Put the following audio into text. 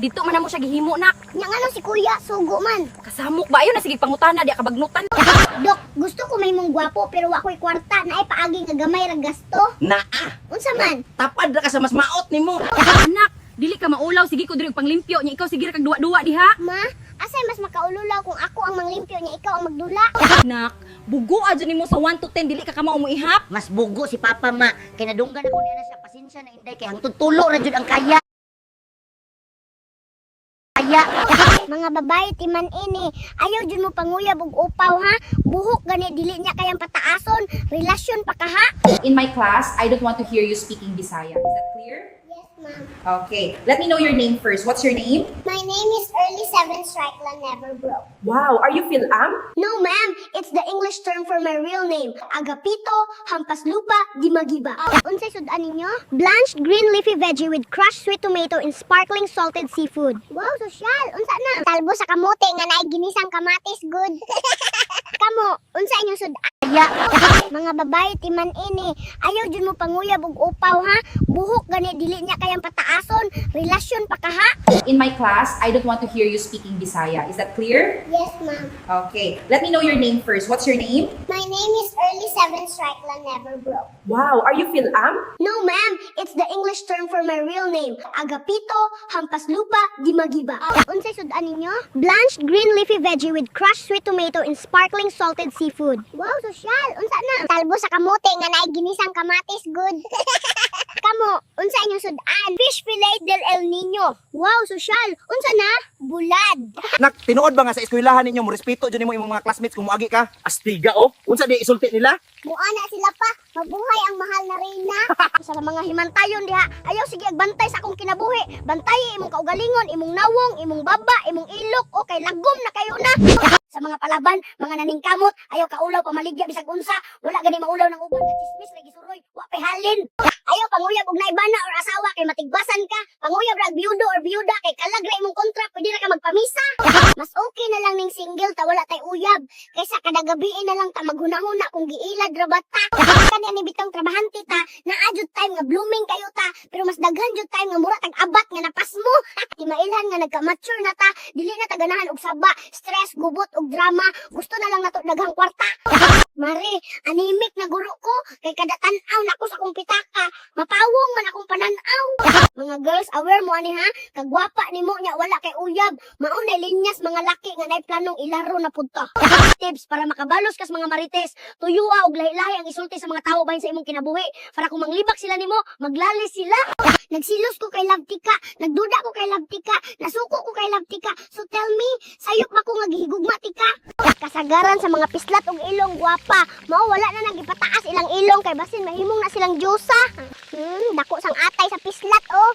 Dito man na mo siya gihimo nak. Nya ano si kuya, sugo man. Kasamok ba ayo na sige pangutana di kabagnutan. Dok, gusto ko may mong gwapo pero wako'y kwarta na ay paagi nga gamay ra gasto. Naa, Unsa man? tapad ra ka sa mas maot nimo. Anak, dili ka maulaw sige ko diri og panglimpyo nya ikaw sige ra kag duwa-duwa diha. Ma, asay mas makaululaw kung ako ang manglimpyo niya ikaw ang magdula. Nak, bugo adyo nimo sa 1 to 10 dili ka mao mo ihap. Mas bugo si Papa ma. Kay nadunggan ako niya na siya. Pasensya na inday. Kay hangtod tulo ra jud ang kaya. Mga babae timan ini, ayaw jud mo panguyab og upaw ha. Buhok gani dili niya kayang pataason, relasyon pa ka ha. In my class, I don't want to hear you speaking Bisaya. Is that clear? Yes, ma'am. Okay, let me know your name first. What's your name? My name is Early Seven Strikeland Never Broke. Wow, are you Phil-Am? No, ma'am. It's the English term for my real name. Agapito, Hampas Lupa, Dimagiba. Unsay sudan ninyo? Blanched green leafy veggie with crushed sweet tomato and sparkling salted seafood. Wow, sosyal. Unsa na? Talbo sa kamote nga naay ginisang kamatis, good. Kamo, unsa inyong sudan? Mga babae timan ini, ayaw jud mo panguyab og upaw ha. Buhok gani dili niya kayang pataason, relasyon pa ka ha. In my class, I don't want to hear you speaking Bisaya. Is that clear? Yes, ma'am. Okay, let me know your name first. What's your name? My name is Early Seven Strikeland Never Broke. Wow, are you Phil-Am? No, ma'am. It's the English term for my real name. Agapito, Hampas Lupa, Dimagiba. Unsay sudan ninyo? Blanched green leafy veggie with crushed sweet tomato and sparkling salted seafood. Wow, sosyal. Unsa na? Talbo sa kamote nga naay ginisang kamatis, good. Kamo, unsa inyong sudan? Fish fillet del El Nino. Wow, sosyal. Unsa na? Bulad. Nak, tinuod ba nga sa eskwelahan ninyo mo respeto jud nimo imong mga classmates kung moagi ka? Astiga oh. Unsa di isulti nila? Muana sila pa, mabuhay ang mahal na reyna. Sa mga himantayon diha, ayaw sige agbantay sa akong kinabuhi. Bantayi imong kaugalingon, imong nawong, imong baba, imong ilok, o kay lagom na kayo na. Sa mga palaban, mga naningkamot, ayaw kaulaw pamaligya bisag unsa, wala gani maulaw ng uban nga chismis lagi suroy, wa pay halin. Ayaw panguyab og naibana or asawa kay matigbasan ka, panguyab ra og biyudo or biyuda kay kalag ra imong kontra, pwede ra ka magpamisa. Mas okay na lang ning single ta wala tay uyab, kaysa kada gabi na lang ta maghunahuna kung giilad ra bata. Kani ni bitong trabahante ta, naa jud time nga blooming kayo ta, pero mas daghan jud time nga mura tag abat nga napas mo. Di mailhan nga nagka-mature na ta, dili na ta ganahan og saba, stress, gubot og drama, gusto na lang nato daghang kwarta. Mare, anemic na guro ko, kay kada tan-aw nako sa akong pitaka, mapawong man akong pananaw. Mga girls, aware mo ani ha, kagwapa nimo nya wala kay uyab, maunay linyas mga laki nga nay planong ilaro na pudto. Tips para makabalos kas mga marites, tuyua og lahi-lahi ang isulti sa mga tao bahin sa imong kinabuhi, para kung manglibak sila nimo, maglali sila. Nagsilos ko kay Labtika, nagduda ko kay Labtika, nasuko ko kay Labtika. So tell me, sayop ba ko nga gihigugma tika? Kasagaran sa mga pislat og ilong gwapa, mao wala na nang ipataas ilang ilong kay basin mahimong na silang diyosa. Dako sang atay sa pislat oh.